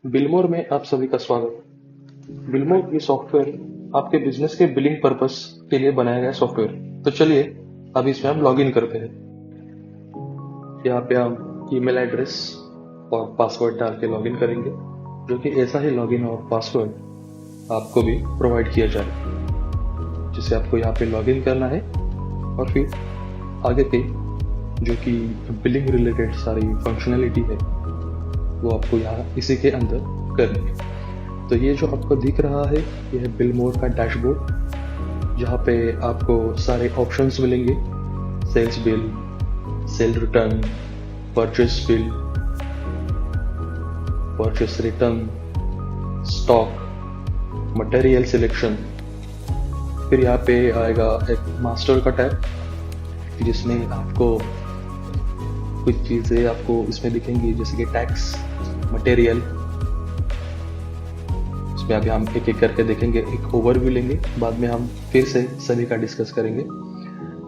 बिलमोर में आप सभी का स्वागत। बिलमोर ये सॉफ्टवेयर आपके बिजनेस के बिलिंग पर्पस के लिए बनाया गया सॉफ्टवेयर। तो चलिए अब इसमें हम लॉगिन करते हैं। यहाँ पे हम ईमेल एड्रेस और पासवर्ड डाल के लॉगिन करेंगे, जो कि ऐसा ही लॉगिन और पासवर्ड आपको भी प्रोवाइड किया जाए, जिसे आपको यहाँ पे लॉगिन करना है और फिर आगे के जो कि बिलिंग रिलेटेड सारी फंक्शनैलिटी है वो आपको यहाँ इसी के अंदर करनी है। तो ये जो आपको दिख रहा है ये है बिलमोर का डैशबोर्ड, जहाँ पे आपको सारे ऑप्शंस मिलेंगे। Sales bill, sale return, purchase bill, purchase return, stock, material selection. फिर यहाँ पे आएगा एक मास्टर का टैब, जिसमें आपको कुछ चीज़ें आपको इसमें दिखेंगी, जैसे कि टैक्स, मटेरियल। इसमें अभी हम एक एक करके देखेंगे, एक ओवरव्यू लेंगे, बाद में हम फिर से सभी का डिस्कस करेंगे।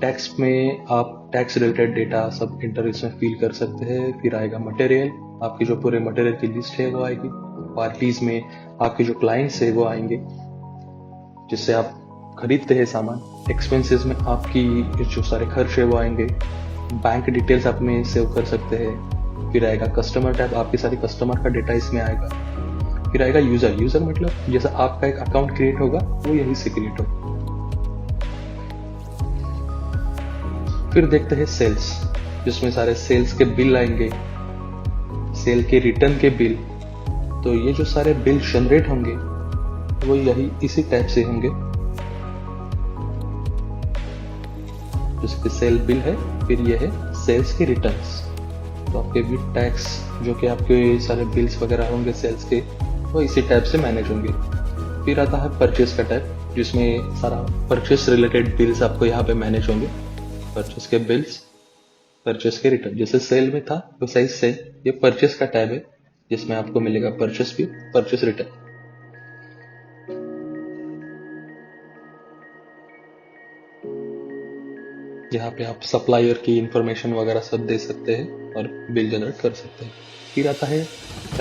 टैक्स में आप टैक्स रिलेटेड डेटा सब इंटर इसमें फिल कर सकते हैं। फिर आएगा मटेरियल, आपकी जो पूरे मटेरियल की लिस्ट है वो आएगी। पार्टीज में आपके जो क्लाइंट्स है वो आएंगे, जिससे आप खरीदते हैं सामान। एक्सपेंसेस में आपकी जो सारे खर्च है वो आएंगे। बैंक डिटेल्स आप में सेव कर सकते हैं। फिर आएगा कस्टमर टैब, आपके सारे कस्टमर का डेटा इसमें आएगा। फिर आएगा यूजर, यूजर मतलब जैसा आपका एक अकाउंट क्रिएट होगा वो यहीं से क्रिएट होगा। फिर देखते हैं सेल्स, जिसमें सारे सेल्स के बिल आएंगे, सेल के रिटर्न के बिल। तो ये जो सारे बिल जनरेट होंगे वो यही इसी टाइप से होंगे, जिसके सेल बिल है। फिर ये है सेल्स के रिटर्न्स, तो आपके विद टैक्स जो कि आपके सारे बिल्स वगैरह होंगे सेल्स के, वो इसी टाइप से मैनेज होंगे। फिर आता है परचेस का टाइप, जिसमें सारा परचेस रिलेटेड बिल्स आपको यहाँ पे मैनेज होंगे। परचेस के बिल्स, परचेस के रिटर्न, जैसे सेल में था वैसे ही से ये परचेस का टैब है, जिसमें आपको मिलेगा परचेस बिल, परचेस रिटर्न। यहाँ पे आप सप्लायर की इंफॉर्मेशन वगैरह सब दे सकते हैं और बिल जनरेट कर सकते हैं। फिर आता है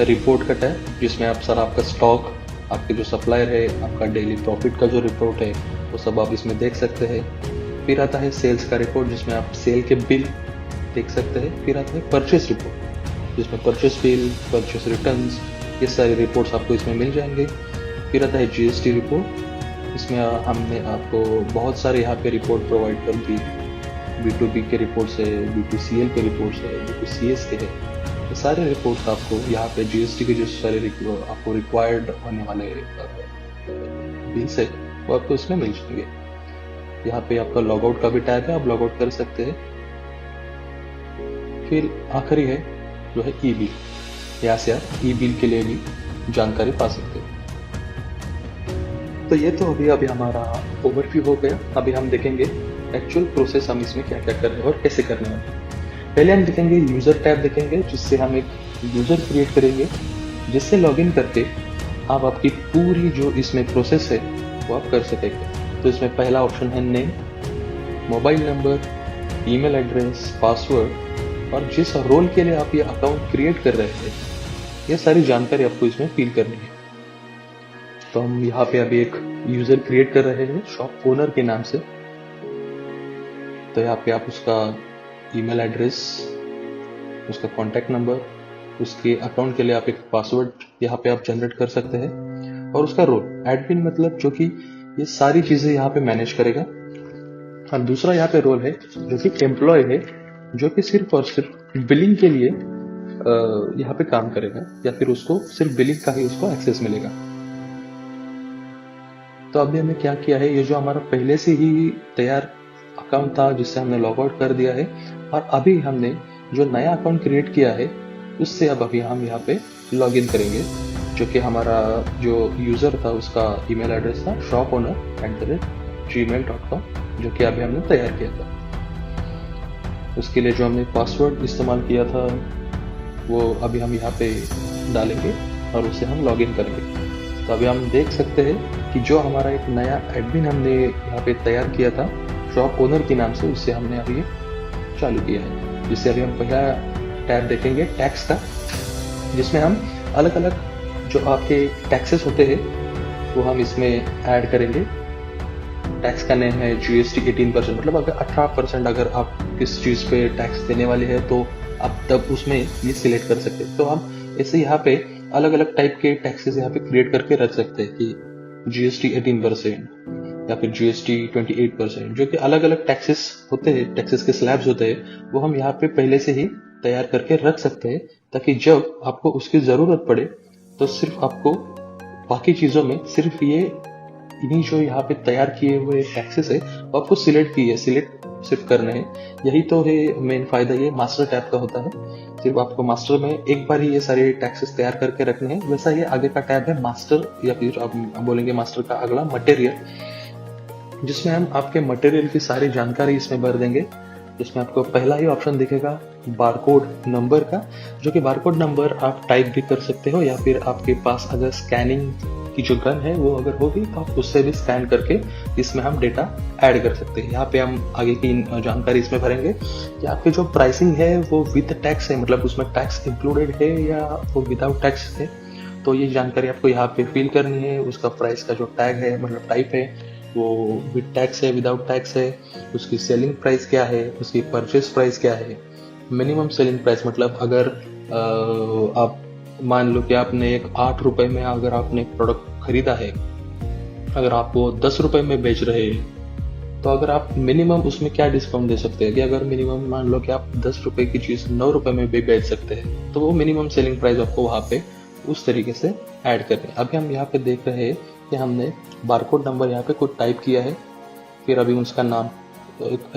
रिपोर्ट का टैब, जिसमें आप सारा आपका स्टॉक, आपके जो सप्लायर है, आपका डेली प्रॉफिट का जो रिपोर्ट है वो सब आप इसमें देख सकते हैं। फिर आता है सेल्स का रिपोर्ट, जिसमें आप सेल के बिल देख सकते हैं। फिर आता है परचेस रिपोर्ट, जिसमें परचेस बिल, परचेस रिटर्न्स, ये सारे रिपोर्ट्स आपको इसमें मिल जाएंगे। फिर आता है जीएसटी रिपोर्ट, इसमें हमने आपको बहुत सारे यहाँ पे रिपोर्ट प्रोवाइड कर दी। B2B के रिपोर्ट्स है, B2CL के रिपोर्ट्स है, B2CS के है। ये सारे रिपोर्ट्स आपको यहाँ पे जीएसटी के जो सारे आपको रिक्वायर्ड होने वाले बिल्स है वो आपको इसमें मिल जाएंगे। यहाँ पे आपका लॉगआउट का भी टैब है, आप लॉगआउट कर सकते हैं। फिर आखिरी है जो है ई बिल, यहाँ से आप ई बिल के लिए भी जानकारी पा सकते हैं। तो ये तो अभी हमारा ओवरव्यू हो गया। अभी हम देखेंगे एक्चुअल प्रोसेस, हम इसमें क्या क्या कर रहे हैं और कैसे करने वाले हैं। पहले हम देखेंगे यूजर टैब देखेंगे, जिससे हम एक यूजर क्रिएट करेंगे, जिससे लॉगिन करके आप आपकी पूरी जो इसमें प्रोसेस है वो आप कर सकेंगे। तो इसमें पहला ऑप्शन है name, mobile number, email address, password और जिस रोल के लिए आप ये अकाउंट क्रिएट कर रहे हैं ये सारी जानकारी आपको इसमें फिल करनी है। तो हम यहाँ पे अभी एक यूजर क्रिएट कर रहे हैं शॉप ओनर के नाम से। तो यहाँ पे आप उसका ईमेल एड्रेस, उसका कॉन्टैक्ट नंबर, उसके अकाउंट के लिए आप एक पासवर्ड यहाँ पे आप जनरेट कर सकते हैं, और उसका रोल एडमिन, मतलब जो कि ये सारी चीजें यहाँ पे मैनेज करेगा। और दूसरा यहाँ पे रोल है जो कि एम्प्लॉय है, जो कि सिर्फ और सिर्फ बिलिंग के लिए यहाँ पे काम करेगा, या फिर उसको सिर्फ बिलिंग का ही उसको एक्सेस मिलेगा। तो अभी हमने क्या किया है, ये जो हमारा पहले से ही तैयार अकाउंट था जिससे हमने लॉग आउट कर दिया है, और अभी हमने जो नया अकाउंट क्रिएट किया है उससे अब अभी हम यहाँ पे लॉग इन करेंगे, जो कि हमारा जो यूजर था उसका ईमेल एड्रेस था shopowner@gmail.com, जो कि अभी हमने तैयार किया था। उसके लिए जो हमने पासवर्ड इस्तेमाल किया था वो अभी हम यहाँ पे डालेंगे और उससे हम लॉग इन करेंगे। तो अभी हम देख सकते हैं कि जो हमारा एक नया एडमिन हमने यहाँ पे तैयार किया था शॉप ओनर के नाम से, उससे हमने अभी चालू किया है। जिससे अभी हम पहला टैब देखेंगे टैक्स का, जिसमें हम अलग अलग जो आपके टैक्सेस होते हैं वो हम इसमें ऐड करेंगे। टैक्स का नेम है GST 18%, मतलब अगर 18% अगर आप किस चीज़ पे टैक्स देने वाले हैं तो आप तब उसमें ये सिलेक्ट कर सकते हैं। तो हम ऐसे यहाँ पे अलग अलग टाइप के टैक्सेस यहाँ पे क्रिएट करके रख सकते हैं कि GST 18% या फिर GST 28%, जो कि अलग अलग टैक्सेस होते हैं, टैक्सेस के स्लैब्स होते हैं, वो हम यहाँ पे पहले से ही तैयार करके रख सकते हैं, ताकि जब आपको उसकी ज़रूरत पड़े तो सिर्फ आपको बाकी चीज़ों में सिर्फ ये इन्हीं जो यहाँ पे तैयार किए हुए टैक्सेस है वो आपको सिलेक्ट सिर्फ करने हैं। यही तो है मेन फायदा, ये मास्टर टैब का होता है। सिर्फ आपको मास्टर में एक बार ही ये सारे टैक्सेस तैयार करके रखने हैं। वैसा ये आगे का टैब है मास्टर, या फिर आप बोलेंगे मास्टर का अगला मटेरियल, जिसमें हम आपके मटेरियल की सारी जानकारी इसमें भर देंगे। जिसमें आपको पहला ही ऑप्शन दिखेगा बारकोड नंबर का, जो कि बारकोड नंबर आप टाइप भी कर सकते हो, या फिर आपके पास अगर स्कैनिंग की जो गन है वो अगर होगी तो आप उससे भी स्कैन करके इसमें हम डेटा ऐड कर सकते हैं। यहाँ पे हम आगे की जानकारी इसमें भरेंगे कि आपकी जो प्राइसिंग है वो विद टैक्स है, मतलब उसमें टैक्स इंक्लूडेड है या वो विदाउट टैक्स है। तो ये जानकारी आपको यहाँ पे फिल करनी है। उसका प्राइस का जो टैग है, मतलब टाइप है, वो विद टैक्स है, विदाउट टैक्स है, उसकी सेलिंग प्राइस क्या है, उसकी परचेस प्राइस क्या है, मिनिमम सेलिंग प्राइस, मतलब अगर आप मान लो कि आपने एक 8 रुपए में अगर आपने एक प्रोडक्ट खरीदा है, अगर आप वो 10 रुपए में बेच रहे हैं, तो अगर आप मिनिमम उसमें क्या डिस्काउंट दे सकते हैं कि अगर मिनिमम मान लो कि आप 10 रुपए की चीज़ 9 रुपए में भी बेच सकते हैं, तो वो मिनिमम सेलिंग प्राइस आपको वहाँ पे उस तरीके से ऐड करनी है। अभी हम यहाँ पे देख रहे हैं कि हमने बारकोड नंबर यहाँ पे कुछ टाइप किया है, फिर अभी उसका नाम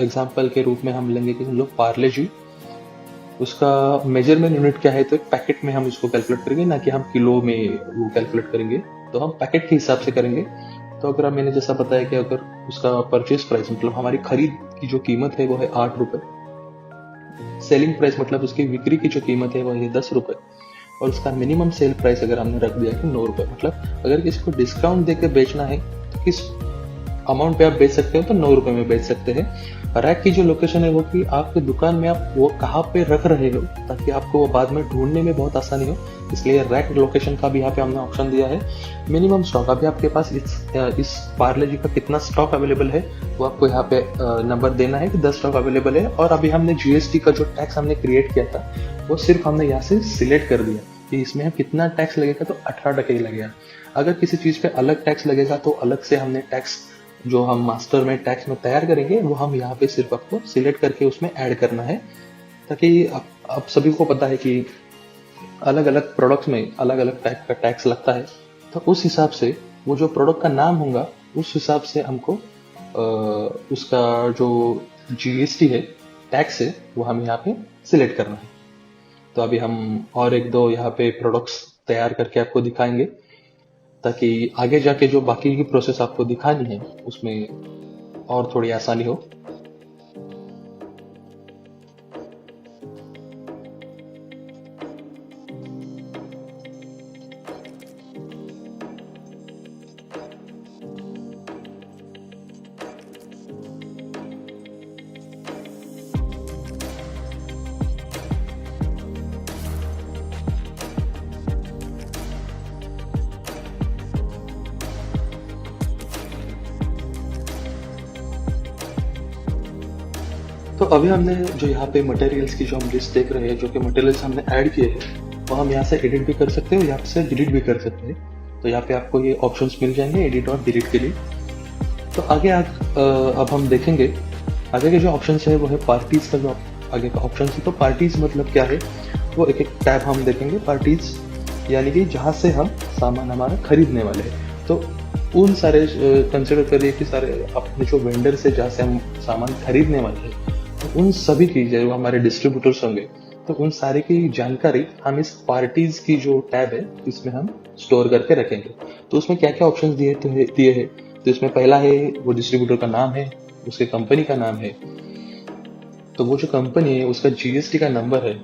एग्जाम्पल के रूप में हम लेंगे कि हम लोग पार्ले जी, उसका मेजरमेंट यूनिट क्या है, तो एक पैकेट में हम इसको कैलकुलेट करेंगे, ना कि हम किलो में वो कैलकुलेट करेंगे, तो हम पैकेट के हिसाब से करेंगे। तो अगर मैंने जैसा बताया कि अगर उसका परचेज प्राइस मतलब हमारी खरीद की जो कीमत है वो है 8 रुपए, सेलिंग प्राइस मतलब उसकी बिक्री की जो कीमत है वो है 10 रुपए, और उसका मिनिमम सेल प्राइस अगर हमने रख दिया कि 9 रुपए, मतलब अगर किसी को डिस्काउंट देकर बेचना है तो किस अमाउंट पे आप बेच सकते हो, तो 9 रुपए में बेच सकते हैं। रैक की जो लोकेशन है वो कि आपके दुकान में आप वो कहाँ पे रख रहे हो, ताकि आपको वो बाद में ढूंढने में बहुत आसानी हो, इसलिए रैक लोकेशन का भी यहाँ पे हमने ऑप्शन दिया है। मिनिमम स्टॉक, अभी आपके पास इस पार्ले जी का कितना स्टॉक अवेलेबल है वो आपको यहाँ पे नंबर देना है कि 10 स्टॉक अवेलेबल है। और अभी हमने GST का जो टैक्स हमने क्रिएट किया था वो सिर्फ हमने यहाँ से सिलेक्ट कर दिया कि इसमें हम कितना टैक्स लगेगा, तो 18% ही लगेगा। अगर किसी चीज़ पे अलग टैक्स लगेगा तो अलग से हमने टैक्स जो हम मास्टर में टैक्स में तैयार करेंगे वो हम यहाँ पे सिर्फ आपको सिलेक्ट करके उसमें ऐड करना है, ताकि आप सभी को पता है कि अलग अलग प्रोडक्ट्स में अलग अलग टाइप का टैक्स लगता है। तो उस हिसाब से वो जो प्रोडक्ट का नाम होगा उस हिसाब से हमको उसका जो GST है, टैक्स है, वो हम यहाँ पे सिलेक्ट करना है। तो अभी हम और एक दो यहाँ पे प्रोडक्ट्स तैयार करके आपको दिखाएंगे, ताकि आगे जाके जो बाकी की प्रोसेस आपको दिखानी है उसमें और थोड़ी आसानी हो। तो अभी हमने जो यहाँ पे मटेरियल्स की जो हम लिस्ट देख रहे हैं, जो कि मटेरियल्स हमने ऐड किए हैं, वो हम यहाँ से एडिट भी कर सकते हो, यहाँ से डिलीट भी कर सकते हैं। तो यहाँ पे आपको ये ऑप्शंस मिल जाएंगे एडिट और डिलीट के लिए। तो आगे अब हम देखेंगे आगे के जो ऑप्शंस है वो है पार्टीज का जो आगे का ऑप्शन है। तो पार्टीज मतलब क्या है, वो एक एक टैब हम देखेंगे। पार्टीज यानी कि जहाँ से हम सामान हमारा खरीदने वाले हैं, तो उन सारे कंसिडर करिए कि सारे अपने जो वेंडर से जहाँ से हम सामान खरीदने वाले हैं, तो उन सभी की जो हमारे डिस्ट्रीब्यूटर्स होंगे, तो उन सारे की जानकारी हम इस पार्टीज की जो टैब है इसमें हम स्टोर करके रखेंगे। तो उसमें क्या क्या ऑप्शन दिए हैं, तो इसमें पहला है वो डिस्ट्रीब्यूटर का नाम है, उसके कंपनी का नाम है, तो वो जो कंपनी है उसका GST का नंबर है,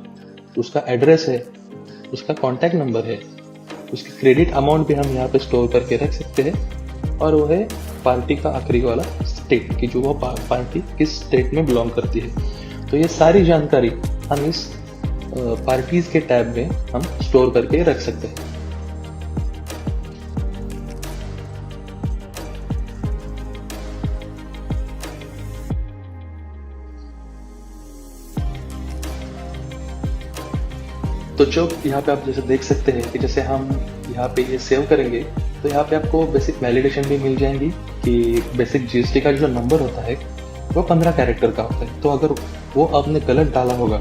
उसका एड्रेस है, उसका कॉन्टैक्ट नंबर है, उसकी क्रेडिट अमाउंट भी हम यहाँ पे स्टोर करके रख सकते हैं, और वो है पार्टी का आखिरी वाला स्टेट की जो वो पार्टी किस स्टेट में बिलोंग करती है। तो ये सारी जानकारी हम इस पार्टीज के टैब में हम स्टोर करके रख सकते हैं। तो जो यहाँ पे आप जैसे देख सकते हैं कि जैसे हम यहाँ पे ये सेव करेंगे तो यहाँ पे आपको बेसिक वैलिडेशन भी मिल जाएंगी कि बेसिक जीएसटी का जो नंबर होता है वो 15 कैरेक्टर का होता है। तो अगर वो आपने गलत डाला होगा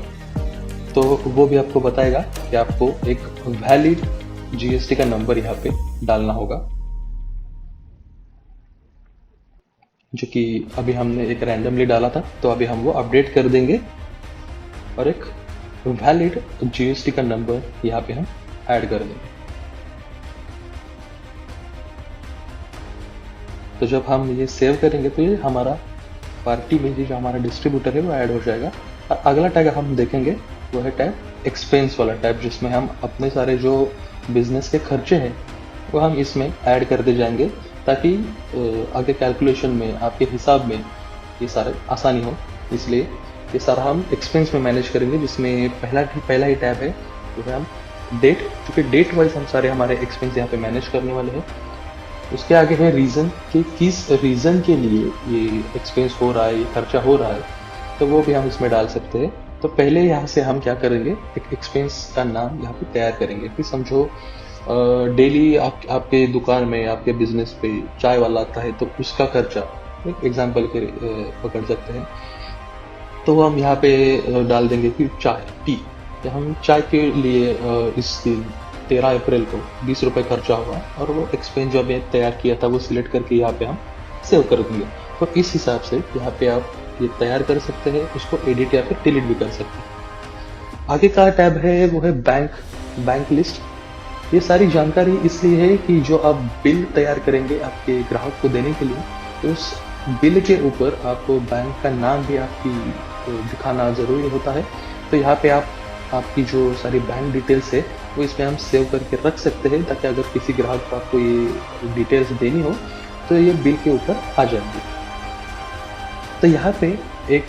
तो वो भी आपको बताएगा कि आपको एक वैलिड जीएसटी का नंबर यहाँ पे डालना होगा, जो कि अभी हमने एक रैंडमली डाला था। तो अभी हम वो अपडेट कर देंगे और एक वैलिड जीएसटी का नंबर यहाँ पे हम ऐड कर देंगे। तो जब हम ये सेव करेंगे तो ये हमारा पार्टी में जो हमारा डिस्ट्रीब्यूटर है वो ऐड हो जाएगा। और अगला टैग हम देखेंगे वो है टैग एक्सपेंस वाला टैग, जिसमें हम अपने सारे जो बिजनेस के खर्चे हैं वो हम इसमें ऐड करते जाएंगे, ताकि आगे कैलकुलेशन में आपके हिसाब में ये सारे आसानी हो। इसलिए ये सारा हम एक्सपेंस में मैनेज करेंगे, जिसमें पहला ही टैब है जो है हम डेट, क्योंकि डेट वाइज हम सारे हमारे एक्सपेंस यहाँ पे मैनेज करने वाले हैं। उसके आगे है रीज़न, कि किस रीज़न के लिए ये एक्सपेंस हो रहा है, ये खर्चा हो रहा है, तो वो भी हम इसमें डाल सकते हैं। तो पहले यहाँ से हम क्या करेंगे, एक एक्सपेंस का नाम यहाँ पे तैयार करेंगे। फिर समझो डेली आपके दुकान में, आपके बिजनेस पे चाय वाला आता है तो उसका खर्चा एक एग्जाम्पल के पकड़ सकते हैं। तो हम यहाँ पे डाल देंगे कि चाय टी, या हम चाय के लिए इस दिन 13 अप्रैल को 20 रुपये खर्चा हुआ, और वो एक्सपेंस जो हमने तैयार किया था वो सिलेक्ट करके यहाँ पे हम सेव कर देंगे। तो इस हिसाब से यहाँ पे आप ये तैयार कर सकते हैं, उसको एडिट या फिर डिलीट भी कर सकते हैं। आगे का टैब है वो है बैंक लिस्ट। ये सारी जानकारी इसलिए है कि जो आप बिल तैयार करेंगे आपके ग्राहक को देने के लिए, तो उस बिल के ऊपर आपको बैंक का नाम भी आपकी दिखाना जरूरी होता है। तो यहाँ पे आपकी जो सारी बैंक डिटेल्स है वो इसमें हम सेव करके रख सकते हैं, ताकि अगर किसी ग्राहक को आपको ये डिटेल्स देनी हो तो ये बिल के ऊपर आ जाएंगे। तो यहाँ पे एक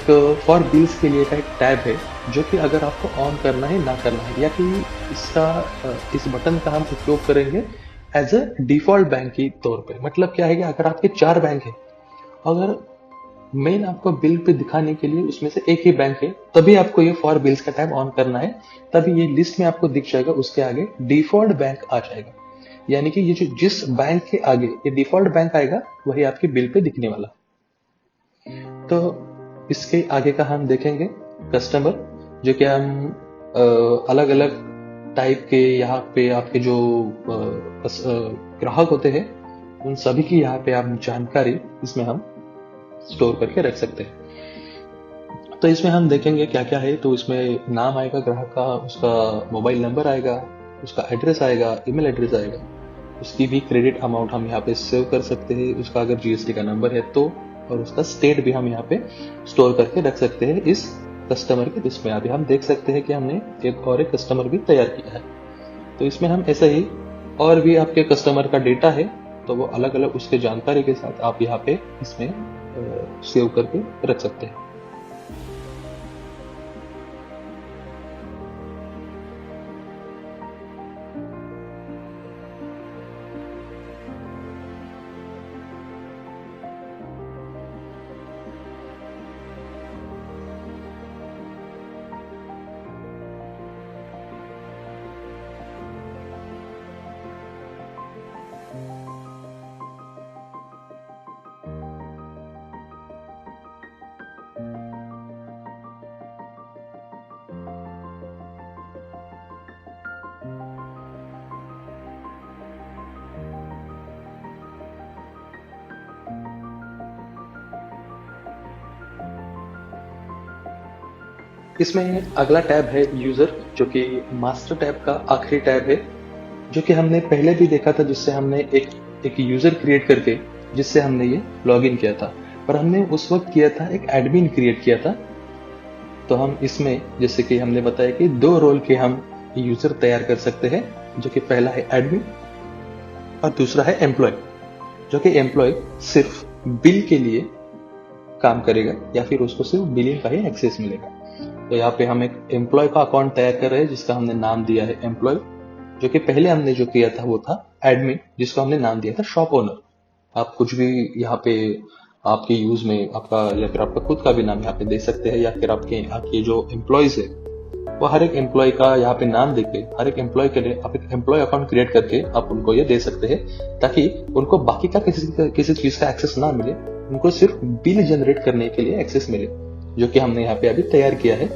फॉर बिल्स के लिए का एक टैब है, जो कि अगर आपको ऑन करना है ना करना है, या कि इस बटन का हम उपयोग करेंगे एज अ डिफॉल्ट बैंक के तौर पे। मतलब क्या है कि अगर आपके 4 बैंक है, अगर मेन आपको बिल पे दिखाने के लिए उसमें से एक ही बैंक है, तभी आपको ये फॉर बिल्स का टैब ऑन करना है, तभी ये लिस्ट में आपको दिख जाएगा। उसके आगे डिफॉल्ट बैंक आ जाएगा, यानी कि ये जो जिस बैंक के आगे ये डिफॉल्ट बैंक आएगा वही आपके बिल पे दिखने वाला। तो इसके आगे का हम देखेंगे कस्टमर, जो कि हम अलग अलग टाइप के यहाँ पे आपके जो ग्राहक होते हैं उन सभी की यहाँ पे आप जानकारी इसमें हम स्टोर करके रख सकते हैं। तो इसमें हम देखेंगे क्या क्या है। तो इसमें नाम आएगा ग्राहक का, उसका मोबाइल नंबर आएगा, उसका एड्रेस आएगा, ईमेल एड्रेस आएगा, उसकी भी क्रेडिट अमाउंट हम यहाँ पे सेव कर सकते हैं, उसका अगर जीएसटी का नंबर है तो, और उसका स्टेट भी हम यहाँ पे स्टोर करके रख सकते हैं इस कस्टमर के लिस्ट में। अभी हम देख सकते हैं कि हमने एक कस्टमर भी तैयार किया है। तो इसमें हम ऐसे ही और भी आपके कस्टमर का डेटा है तो वो अलग अलग उसके जानकारी के साथ आप यहाँ पे इसमें सेव करके रख सकते हैं। इसमें अगला टैब है यूजर, जो कि मास्टर टैब का आखिरी टैब है, जो कि हमने पहले भी देखा था, जिससे हमने एक यूजर क्रिएट करके जिससे हमने ये लॉगिन किया था। पर हमने उस वक्त किया था एक एडमिन क्रिएट किया था। तो हम इसमें जैसे कि हमने बताया कि 2 रोल के हम यूजर तैयार कर सकते हैं, जो कि पहला है एडमिन और दूसरा है एम्प्लॉय, जो कि एम्प्लॉय सिर्फ बिल के लिए काम करेगा या फिर उसको सिर्फ बिलिंग का ही एक्सेस मिलेगा। तो यहाँ पे हम एक एम्प्लॉय का अकाउंट तैयार कर रहे हैं, जिसका हमने नाम दिया है एम्प्लॉय, जो कि पहले हमने जो किया था वो था एडमिन, जिसको हमने नाम दिया था शॉप ओनर। आप कुछ भी यहाँ पे आपके यूज में आपका या फिर आपका खुद का भी नाम यहाँ पे दे सकते हैं, या फिर आपके जो एम्प्लॉयज है वो हर एक एम्प्लॉय का यहाँ पे नाम देके हर एक एम्प्लॉय के लिए आप एक एम्प्लॉय अकाउंट क्रिएट करके आप उनको ये दे सकते हैं, ताकि उनको बाकी का किसी चीज का एक्सेस ना मिले, उनको सिर्फ बिल जनरेट करने के लिए एक्सेस मिले, जो कि हमने यहाँ पे अभी तैयार किया है।